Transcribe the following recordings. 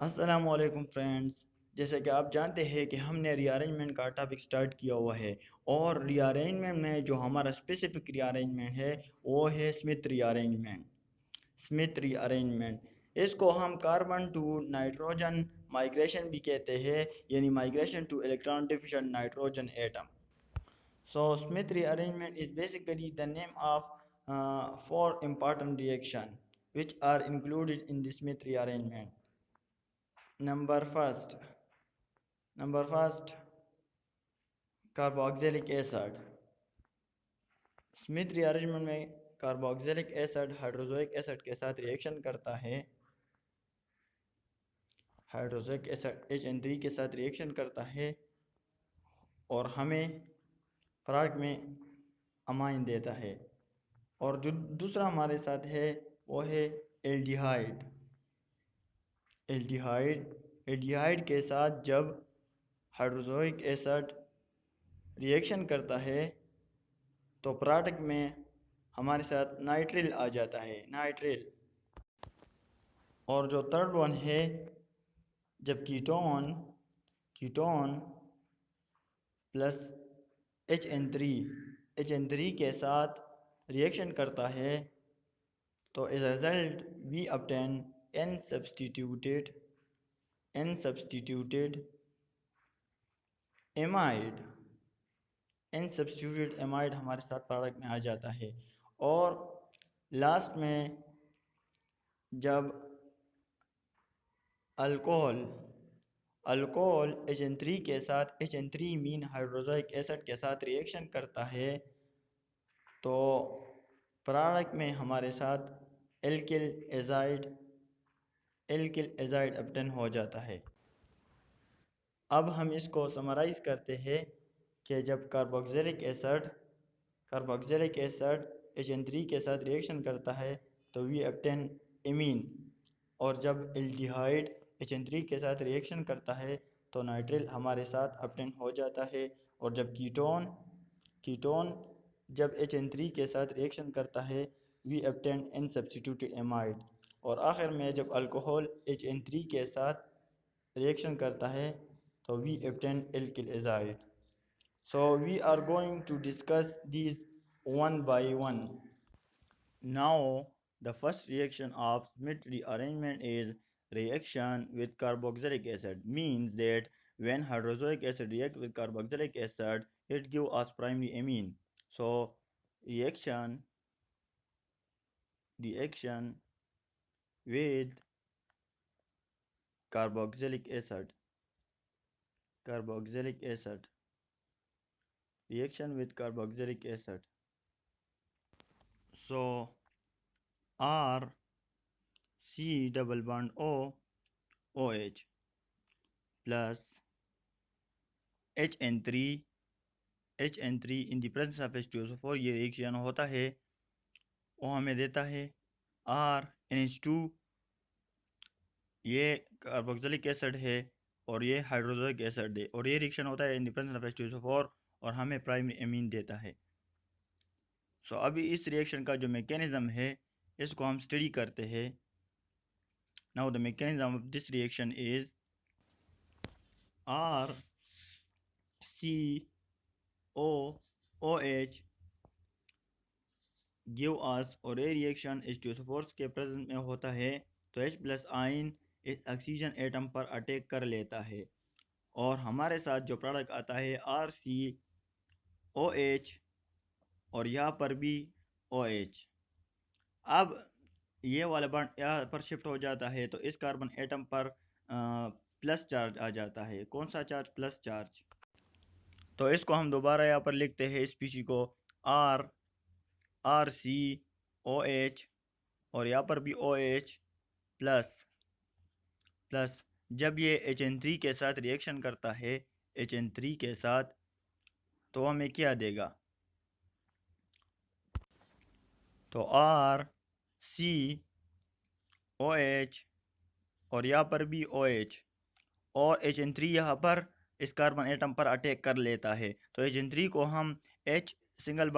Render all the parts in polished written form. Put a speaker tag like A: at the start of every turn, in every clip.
A: अस्सलामुअलैकुम फ्रेंड्स। जैसे कि आप जानते हैं कि हमने रीअरेंजमेंट का टॉपिक स्टार्ट किया हुआ है। और रीअरेंजमेंट में जो हमारा स्पेसिफिक रीअरेंजमेंट है वो है स्मिथ रीअरेंजमेंट। स्मिथ रीअरेंजमेंट इसको हम कार्बन टू नाइट्रोजन माइग्रेशन भी कहते हैं, यानी migration two electron deficient nitrogen atom. So Smith rearrangement is basically the name of four important reactions which are included in the Smith rearrangement. Number first, number first, carboxylic acid. Smith rearrangement में carboxylic acid hydrazoic acid के साथ reaction करता है। Hydrazoic acid HN3 के साथ reaction करता है और हमें प्रोडक्ट में अमाइन देता है। और जो दूसरा हमारे साथ है वो है एल्डिहाइड। एल्डिहाइड के साथ जब हाइड्रोजोइक एसिड रिएक्शन करता है तो प्रोडक्ट में हमारे साथ नाइट्रिल आ जाता है, नाइट्रिल। और जो थर्ड वन है, जब ketone ketone plus H N three के साथ रिएक्शन करता है तो as result we obtain n substituted amide. n substituted amide हमारे साथ प्रोडक्ट में आ जाता है। और लास्ट में जब अल्कोहल अल्कोहल HN3 के साथ HN3 मीन हाइड्रोजोइक एसिड के साथ रिएक्शन करता है तो प्रोडक्ट में हमारे साथ एल्किल एजाइड ऑब्टेन हो जाता है। अब हम इसको समराइज़ करते हैं कि जब कार्बोक्सिलिक एसिड HN3 के साथ रिएक्शन करता है तो वी ऑब्टेन एमीन। और जब एल्डिहाइड HN3 के साथ रिएक्शन करता है तो नाइट्रिल हमारे साथ ऑब्टेन हो जाता है। और जब कीटोन जब HN3 के साथ रिएक्शन करता है we obtain n substituted amide. और आखिर में जब अल्कोहल HN3 के साथ रिएक्शन करता है तो we obtain alkyl azide. So we are going to discuss these one by one. Now the first reaction of Smith rearrangement is reaction with carboxylic acid. Means that when hydroxylic acid react with carboxylic acid it gives us primary amine. So reaction with carboxylic acid reaction with carboxylic acid. So R C double bond O OH plus HN3 in the presence of H2SO4 ये reaction होता है। वो हमें देता है RNH2। ये carboxylic acid है और ये हाइड्रोक्लोरिक एसिड है और ये रिएक्शन होता है in the presence of H2SO4 और हमें प्राइमरी एमीन देता है। सो अभी इस रिएक्शन का जो मैकेनिज्म है इसको हम स्टडी करते हैं। Now the mechanism of this reaction is RCOOH give us. और ये रिएक्शन H2SO4 के प्रेजेंस में होता है तो H प्लस आयन इस ऑक्सीजन एटम पर अटैक कर लेता है और हमारे साथ जो प्रोडक्ट आता है RCOH और यहाँ पर भी OH। अब ये वाला बॉन्ड यहाँ पर शिफ्ट हो जाता है तो इस कार्बन एटम पर प्लस चार्ज आ जाता है। कौन सा चार्ज? Plus charge. तो इसको हम दोबारा यहाँ पर लिखते हैं इस पीसी को RCOH और यहाँ पर भी OH प्लस जब ये HN3 के साथ रिएक्शन करता है HN3 के साथ तो हमें क्या देगा? तो RCOH और यहाँ पर भी OH और HN3 यहाँ पर इस कार्बन एटम पर अटैक कर लेता है तो HN3 को हम H single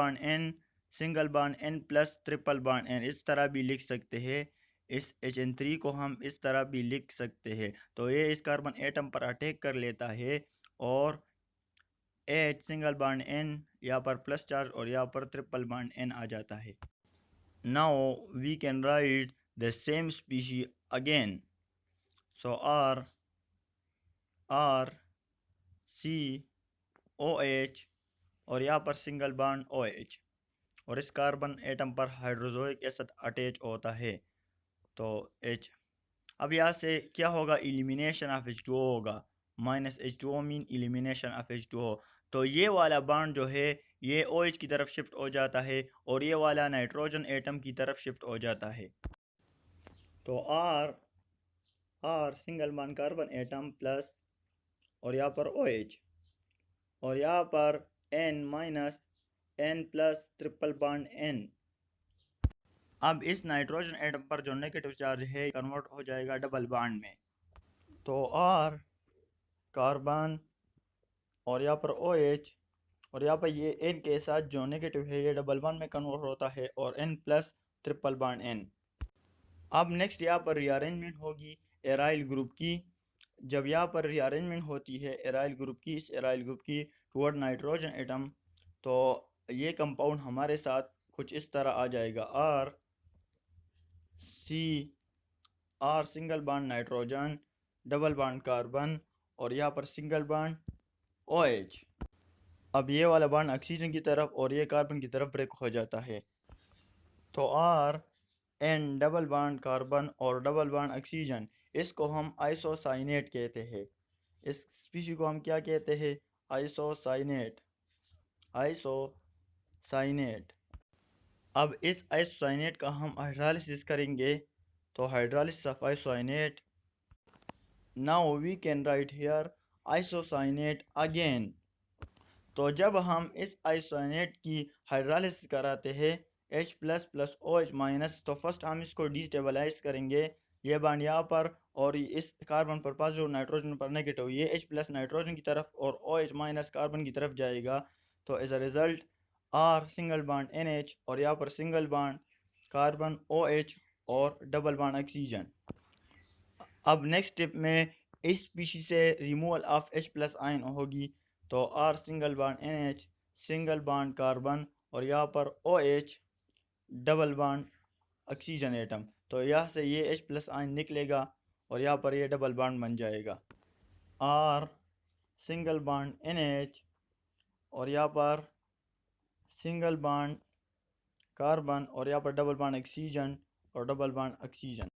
A: bond N plus triple bond N इस तरह भी लिख सकते हैं। इस HN3 को हम इस तरह भी लिख सकते हैं। तो ये इस कार्बन एटम पर अटैक कर लेता है और H सिंगल बॉन्ड N यहाँ पर प्लस चार्ज और यहाँ पर ट्रिपल बॉन्ड N आ जाता है। Now we can write the same species again. So R C OH और यहाँ पर सिंगल बॉन्ड OH और इस कार्बन एटम पर हाइड्रोजोइक एसिड अटैच होता है तो H। अब यहाँ से क्या होगा, एलिमिनेशन ऑफ H2O होगा। Minus H2O mean elimination of H2O। तो ये वाला बॉन्ड जो है ये OH की तरफ शिफ्ट हो जाता है और ये वाला नाइट्रोजन एटम की तरफ शिफ्ट हो जाता है। तो R single bond carbon atom plus और यहाँ पर OH और यहाँ पर N minus N plus triple bond N। अब इस नाइट्रोजन एटम पर जो नेगेटिव चार्ज है कन्वर्ट हो जाएगा डबल बॉन्ड में। तो R कार्बन और यहाँ पर OH और यहाँ पर ये N के साथ जो नेगेटिव है ये डबल बॉन्ड में कन्वर्ट होता है और N plus triple bond N। अब नेक्स्ट यहाँ पर रीअरेंजमेंट होगी एराइल ग्रुप की। जब यहाँ पर रीअरेंजमेंट होती है एराइल ग्रुप की, इस एराइल ग्रुप की टुवर्ड नाइट्रोजन एटम, तो ये कंपाउंड हमारे साथ कुछ इस तरह आ जाएगा। R single bond nitrogen, double bond carbon और यहाँ पर सिंगल बॉन्ड OH। अब ये वाला बॉन्ड ऑक्सीजन की तरफ और ये कार्बन की तरफ ब्रेक हो जाता है। तो RN डबल बॉन्ड कार्बन और डबल बॉन्ड ऑक्सीजन, इसको हम आइसोसाइनेट कहते हैं। इस स्पीशी को हम क्या कहते हैं, आइसोसाइनेट। अब इस आइसोसाइनेट का हम हाइड्रोलिसिस करेंगे तो hydrolysis of isocyanate. Now we can write here isocyanate again. तो जब हम इस आइसोसाइनेट की हाइड्रोलिसिस कराते हैं H plus plus OH minus, तो फर्स्ट हम इसको डिस्टेबलाइज करेंगे। ये बॉन्ड यहाँ पर और इस कार्बन पर पॉजिटिव नाइट्रोजन पर नेगेटिव, ये H प्लस नाइट्रोजन की तरफ और OH माइनस कार्बन की तरफ जाएगा। तो as a result R single bond NH और यहाँ पर सिंगल बॉन्ड कार्बन OH और डबल बॉन्ड ऑक्सीजन। अब नेक्स्ट स्टेप में इस स्पीशी से removal of H plus ion होगी। तो R single bond NH single bond carbon और यहाँ पर OH double bond oxygen atom. तो यहाँ से ये H प्लस आयन निकलेगा और यहाँ पर ये डबल बॉन्ड बन जाएगा। R सिंगल बॉन्ड NH और यहाँ पर सिंगल बॉन्ड कार्बन और यहाँ पर डबल बॉन्ड ऑक्सीजन और डबल बॉन्ड ऑक्सीजन।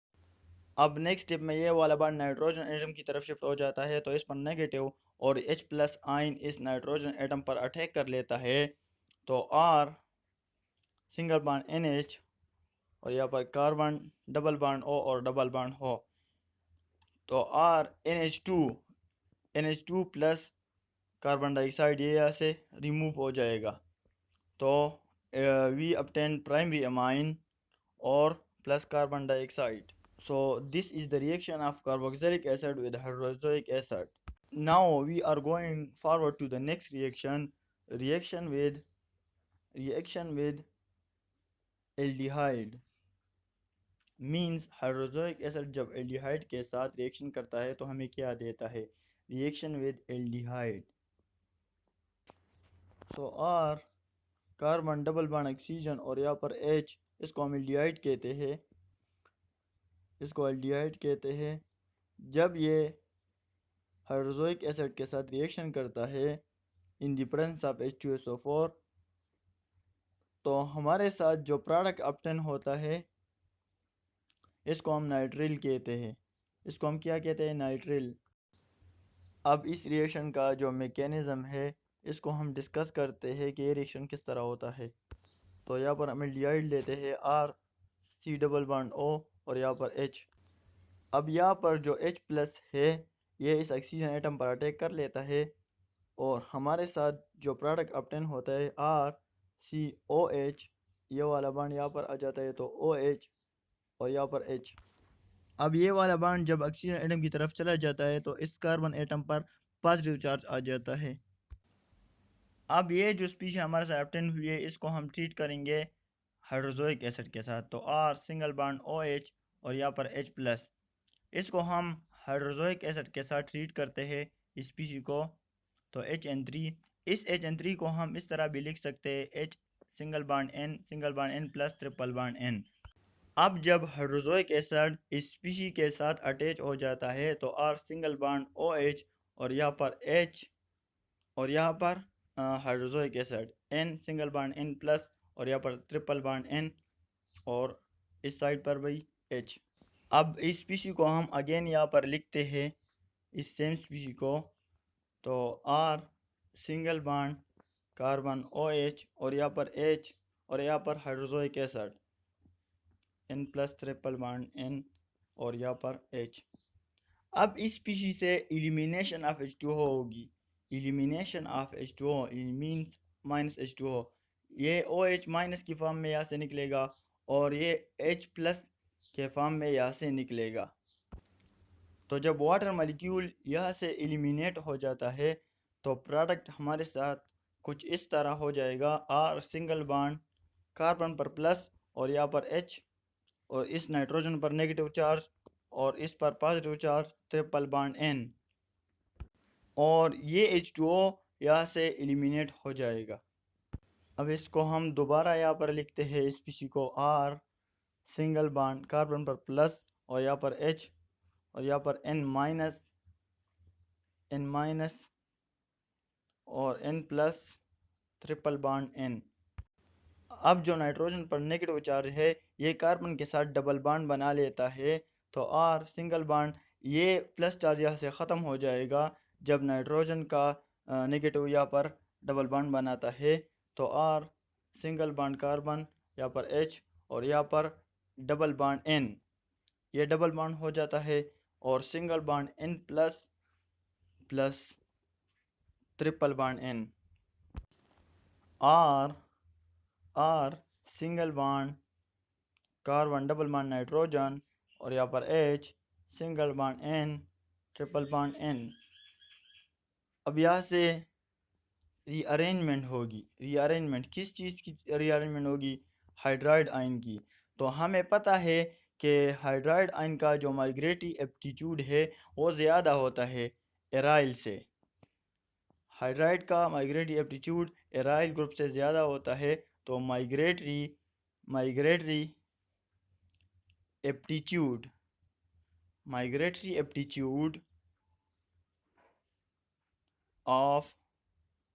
A: अब नेक्स्ट स्टेप में ये वाला बॉन्ड नाइट्रोजन एटम की तरफ शिफ्ट हो जाता है तो इस पर नेगेटिव और H प्लस आयन इस नाइट्रोजन एटम पर अटैक कर लेता है। तो R सिंगल बॉन्ड NH और यहाँ पर कार्बन डबल बॉन्ड O और डबल बॉन्ड हो। तो R NH2 plus carbon dioxide ये यहाँ से रिमूव हो जाएगा। तो वी obtain प्राइमरी अमाइन और plus carbon dioxide. So this is the reaction of carboxylic acid with hydroxylic acid. Now we are going forward to the next reaction with aldehyde। Means hydrochloric acid जब aldehyde के साथ reaction करता है तो हमें क्या देता है, reaction with aldehyde. So R carbon double bond oxygen और यहाँ पर H, इसको हम एल्डिहाइड कहते हैं। जब ये हाइड्रोक्लोरिक एसिड के साथ रिएक्शन करता है in the presence of H2SO4, तो हमारे साथ जो प्रोडक्ट ऑब्टेन होता है इसको हम नाइट्रिल कहते हैं। इसको हम क्या कहते हैं, नाइट्रिल। अब इस रिएक्शन का जो मैकेनिज़्म है इसको हम डिस्कस करते हैं कि ये रिएक्शन किस तरह होता है। तो यहाँ पर हम एल्डिहाइड लेते हैं R C double bond O और यहाँ पर H। अब यहाँ पर जो H प्लस है ये इस ऑक्सीजन एटम पर अटैक कर लेता है और हमारे साथ जो प्रोडक्ट ऑब्टेन होता है RCOH, ये वाला बॉन्ड यहाँ पर आ जाता है तो OH और यहाँ पर H। अब ये वाला बॉन्ड जब ऑक्सीजन एटम की तरफ चला जाता है तो इस कार्बन एटम पर पॉजिटिव चार्ज आ जाता है। अब ये जो स्पीशीज हमारे साथ ऑब्टेन हुई है इसको हम ट्रीट करेंगे हाइड्रोक्लोरिक एसिड के साथ। तो R सिंगल बॉन्ड OH और यहाँ पर H प्लस। इसको हम हाइड्रोजोइक एसिड के साथ ट्रीट करते हैं स्पीशी को, तो HN3। इस HN3 को हम इस तरह भी लिख सकते हैं H single bond N plus triple bond N। अब जब हाइड्रोजोइक एसिड स्पीशी के साथ अटैच हो जाता है तो R सिंगल बॉन्ड OH और यहाँ पर H और यहाँ पर hydrazoic acid N single bond N plus और यहाँ पर ट्रिपल बॉन्ड N और इस साइड पर भी H। अब इस स्पीशी को हम अगेन यहाँ पर लिखते हैं इस सेम स्पीशी को, तो R single bond carbon OH और यहाँ पर H और यहाँ पर hydrazoic acid N plus triple bond N और यहाँ पर H। अब इस स्पीशी से एलिमिनेशन ऑफ H2O होगी। Elimination of H2O means minus H2O, ये OH माइनस की फॉर्म में यहाँ से निकलेगा और ये H प्लस के फॉर्म में यहाँ से निकलेगा। तो जब वाटर मॉलिक्यूल यहाँ से एलिमिनेट हो जाता है तो प्रोडक्ट हमारे साथ कुछ इस तरह हो जाएगा। R सिंगल बॉन्ड कार्बन पर प्लस और यहाँ पर H और इस नाइट्रोजन पर नेगेटिव चार्ज और इस पर positive charge triple bond N और ये H2O यहाँ से एलिमिनेट हो जाएगा। अब इसको हम दोबारा यहाँ पर लिखते हैं इस स्पीशी को R सिंगल बॉन्ड कार्बन पर प्लस और यहाँ पर H और यहाँ पर N माइनस और N plus triple bond N। अब जो नाइट्रोजन पर नेगेटिव चार्ज है ये कार्बन के साथ डबल बॉन्ड बना लेता है, तो R सिंगल बॉन्ड ये प्लस चार्ज यहाँ से ख़त्म हो जाएगा जब नाइट्रोजन का नेगेटिव यहाँ पर डबल बॉन्ड बनाता है। तो R सिंगल बॉन्ड कार्बन यहाँ पर H और यहाँ पर डबल बॉन्ड N, ये डबल बॉन्ड हो जाता है और single bond N plus plus triple bond N। R single bond carbon double bond nitrogen और यहाँ पर H single bond N triple bond N। अब यहाँ से रीअरेंजमेंट होगी। रीअरेंजमेंट किस चीज़ की रीअरेंजमेंट होगी? हाइड्राइड आयन की। तो हमें पता है कि हाइड्राइड आयन का जो माइग्रेटरी एप्टीट्यूड है वो ज़्यादा होता है एराइल से। हाइड्राइड का माइग्रेटरी एप्टीट्यूड एराइल ग्रुप से ज़्यादा होता है, तो migratory aptitude of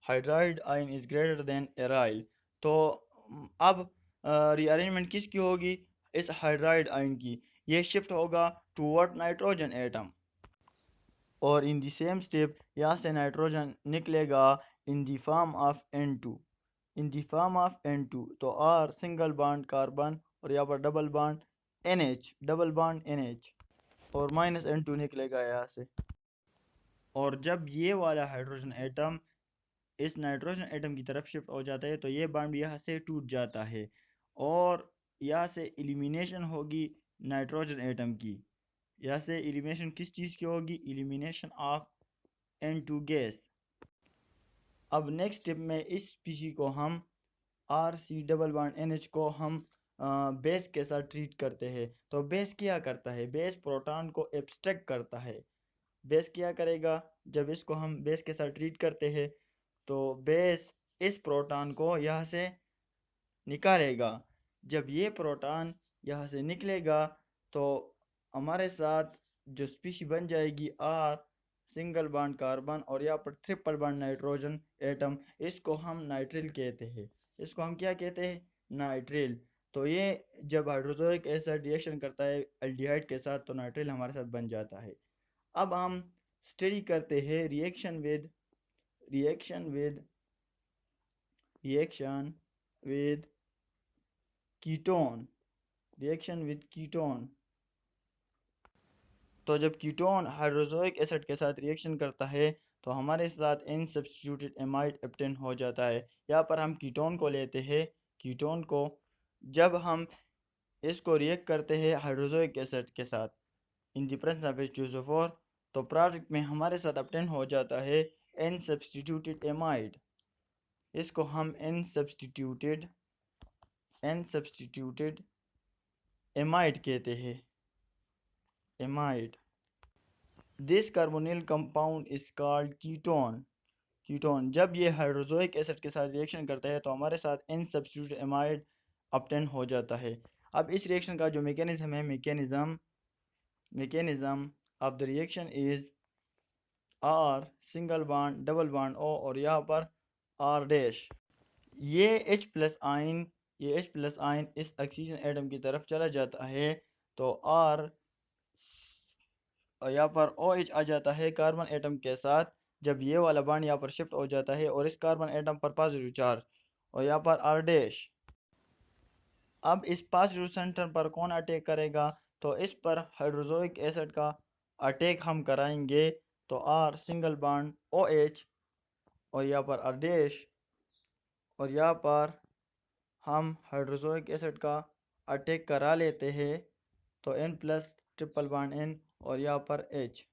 A: hydride ion is greater than aryl. तो अब रीअरेंजमेंट किसकी होगी? इस हाइड्राइड आयन की। ये शिफ्ट होगा टूवर्ड नाइट्रोजन एटम और इन द सेम स्टेप यहाँ से नाइट्रोजन निकलेगा in the form of N2। तो R सिंगल बॉन्ड कार्बन और यहाँ पर डबल बॉन्ड NH और माइनस N2 निकलेगा यहाँ से। और जब ये वाला हाइड्रोजन एटम इस नाइट्रोजन एटम की तरफ शिफ्ट हो जाता है तो ये बॉन्ड यहाँ से टूट जाता है और यहाँ से एलिमिनेशन होगी नाइट्रोजन एटम की। यहाँ से एलिमिनेशन किस चीज़ की होगी? Elimination of N2 gas. अब नेक्स्ट स्टेप में इस स्पीशी को हम RC डबल बॉन्ड NH को हम बेस के साथ ट्रीट करते हैं। तो बेस क्या करता है? बेस प्रोटॉन को एब्स्ट्रैक्ट करता है। बेस क्या करेगा? जब इसको हम बेस के साथ ट्रीट करते हैं तो बेस इस प्रोटॉन को यहाँ से निकालेगा। जब ये प्रोटॉन यहाँ से निकलेगा तो हमारे साथ जो स्पीशी बन जाएगी R सिंगल बॉन्ड कार्बन और यहाँ पर ट्रिपल बॉन्ड नाइट्रोजन एटम, इसको हम नाइट्रिल कहते हैं। इसको हम क्या कहते हैं? नाइट्रिल। तो ये जब हाइड्रोक्लोरिक एसिड रिएक्शन करता है एल्डिहाइड के साथ तो नाइट्रिल हमारे साथ बन जाता है। अब हम स्टडी करते हैं रिएक्शन विद कीटोन। तो जब कीटोन हाइड्रोक्लोरिक एसिड के साथ रिएक्शन करता है तो हमारे साथ N सब्स्टिट्यूटेड एमाइड ऑब्टेन हो जाता है। यहाँ पर हम कीटोन को लेते हैं। कीटोन को जब हम इसको रिएक्ट करते हैं हाइड्रोक्लोरिक एसिड के साथ in the presence of H2SO4 तो प्रोडक्ट में हमारे साथ ऑब्टेन हो जाता है N सब्स्टिट्यूटेड एमाइड। इसको हम N सब्स्टिट्यूटेड एमाइड कहते हैं। amide. This carbonyl compound is called ketone. Ketone जब ये हाइड्रोजोइक एसिड के साथ रिएक्शन करता है तो हमारे साथ एन सब्स्टिट्यूट एमाइड ऑब्टेन हो जाता है। अब इस रिएक्शन का जो मैकेनिज्म है, mechanism of the reaction is R single bond double bond O, और यहाँ पर आर डैश। ये H प्लस आयन इस ऑक्सीजन एटम की तरफ चला जाता है तो आर, और यहाँ पर OH आ जाता है कार्बन एटम के साथ। जब ये वाला बॉन्ड यहाँ पर शिफ्ट हो जाता है और इस कार्बन एटम पर पॉजिटिव चार्ज, और यहाँ पर आर डैश। अब इस पॉजिटिव सेंटर पर कौन अटैक करेगा, तो इस पर हाइड्रोजोइक एसिड का अटैक हम कराएंगे। तो आर सिंगल बॉन्ड OH, और यहाँ पर आर डैश, और यहाँ पर हम हाइड्रोजोइक एसिड का अटैक करा लेते हैं तो N plus triple bond N, और यहाँ पर H।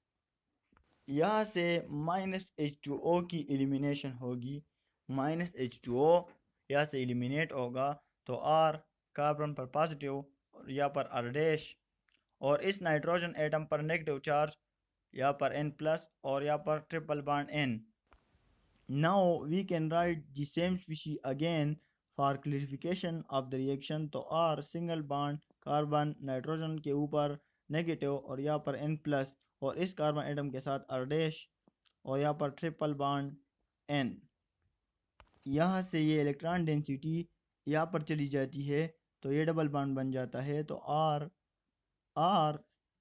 A: यहाँ से -H2O की एलिमिनेशन होगी। -H2O यहाँ से एलिमिनेट होगा तो R कार्बन पर पॉजिटिव, और यहाँ पर R डैश, और इस नाइट्रोजन एटम पर नेगेटिव चार्ज, यहाँ पर N प्लस, और यहाँ पर triple bond N। Now we can write the same species again for clarification of the reaction। तो R single bond carbon nitrogen के ऊपर नेगेटिव, और यहाँ पर N प्लस, और इस कार्बन एटम के साथ R डैश, और यहाँ पर ट्रिपल बॉन्ड N। यहाँ से ये इलेक्ट्रॉन डेंसिटी यहाँ पर चली जाती है तो ये डबल बॉन्ड बन जाता है। तो R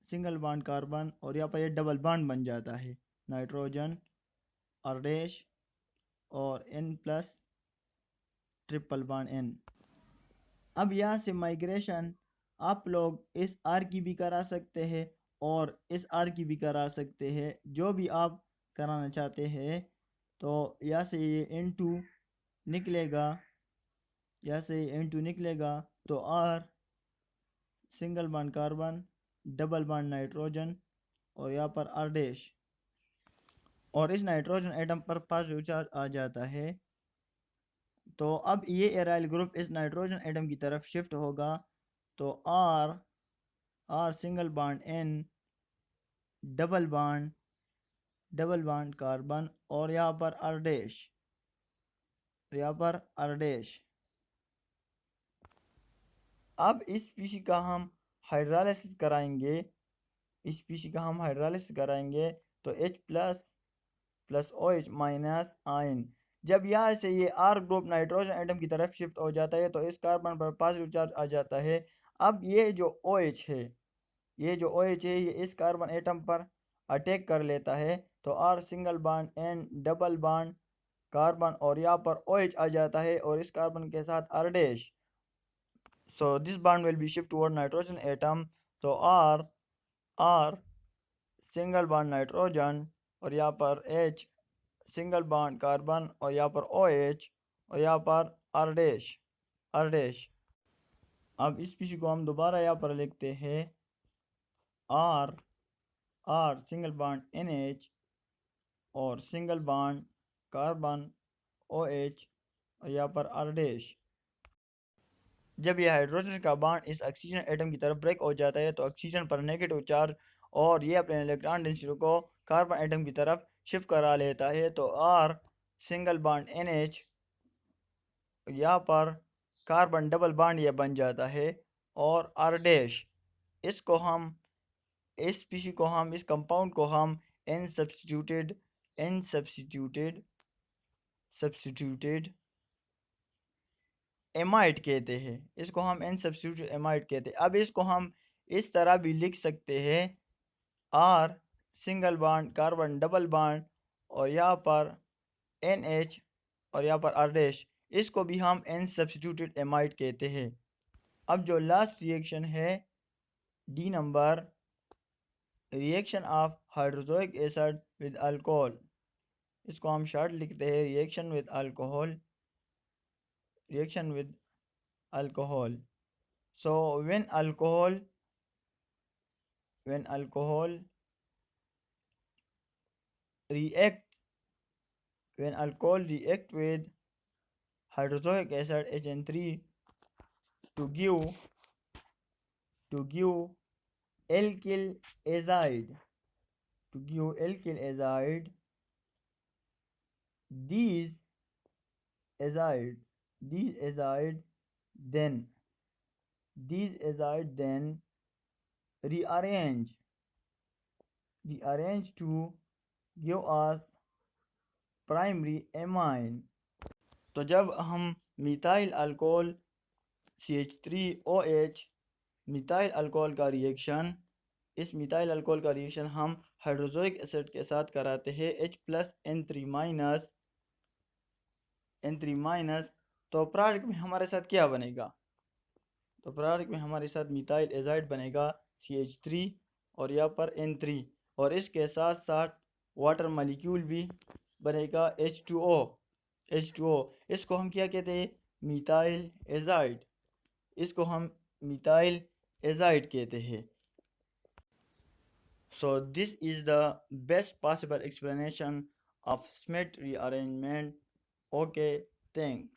A: सिंगल बॉन्ड कार्बन, और यहाँ पर ये डबल बॉन्ड बन जाता है नाइट्रोजन R डैश, और N plus triple bond N। अब यहाँ से माइग्रेशन आप लोग इस R की भी करा सकते हैं और इस R की भी करा सकते हैं, जो भी आप कराना चाहते हैं। तो यहाँ से ये N2 निकलेगा, यहाँ से N2 निकलेगा तो R single bond carbon double bond nitrogen, और यहाँ पर R डैश, और इस नाइट्रोजन एटम पर पॉजिटिव चार्ज आ जाता है। तो अब ये एराइल ग्रुप इस नाइट्रोजन एटम की तरफ शिफ्ट होगा तो R single bond N double bond carbon, और यहाँ पर R डैश, यहाँ पर R डैश। अब इस स्पीशीज का हम हाइड्रोलाइसिस कराएंगे तो H plus OH minus ion. जब यहाँ से ये R ग्रुप नाइट्रोजन एटम की तरफ शिफ्ट हो जाता है तो इस कार्बन पर पॉजिटिव चार्ज आ जाता है। अब ये जो OH है, ये इस कार्बन एटम पर अटैक कर लेता है तो R single bond N double bond carbon, और यहाँ पर OH आ जाता है और इस कार्बन के साथ R dash. So this bond will be shift toward nitrogen atom. तो R सिंगल बॉन्ड नाइट्रोजन, और यहाँ पर H सिंगल बॉन्ड कार्बन, और यहाँ पर OH, और यहाँ पर R डैश। अब इस स्पीशीज को हम दोबारा यहाँ पर लिखते हैं R सिंगल बॉन्ड NH, और सिंगल बॉन्ड कार्बन OH, और यहाँ पर R डैश। जब यह हाइड्रोजन का बॉन्ड इस ऑक्सीजन एटम की तरफ ब्रेक हो जाता है तो ऑक्सीजन पर नेगेटिव चार्ज, और ये अपने इलेक्ट्रॉन डेंसिटी को कार्बन एटम की तरफ शिफ्ट करा लेता है। तो R सिंगल बॉन्ड NH, यहाँ पर कार्बन डबल बॉन्ड ये बन जाता है, और R डैश। इस कंपाउंड को हम N सब्स्टिट्यूटेड एमाइड कहते हैं। इसको हम N सब्स्टिट्यूटेड एमाइड कहते हैं। अब इसको हम इस तरह भी लिख सकते हैं R single bond carbon double bond, और यहाँ पर NH, और यहाँ पर R डैश। इसको भी हम N सब्स्टिट्यूटेड एमाइड कहते हैं। अब जो लास्ट रिएक्शन है D number, reaction of hydrazoic acid with alcohol, इसको हम शॉर्ट लिखते हैं reaction with alcohol. So when alcohol reacts with hydroxylic acid HN3 to give alkyl azide. To give alkyl azide, these azide these azide then these azide then rearrange to give us primary amine. तो जब हम methyl alcohol CH3OH methyl alcohol का reaction इस methyl alcohol का reaction हम hydrochloric acid के साथ कराते हैं H+N3- तो प्रोडक्ट में हमारे साथ क्या बनेगा? तो प्रोडक्ट में हमारे साथ मिथाइल एजाइड बनेगा CH3 और यहाँ पर N3 और इसके साथ साथ वाटर मॉलिक्यूल भी बनेगा H2O। इसको हम क्या कहते हैं? Methyl azide. इसको हम मिथाइल एजाइड कहते हैं। So this is the best possible explanation of Schmidt rearrangement. Okay, thanks.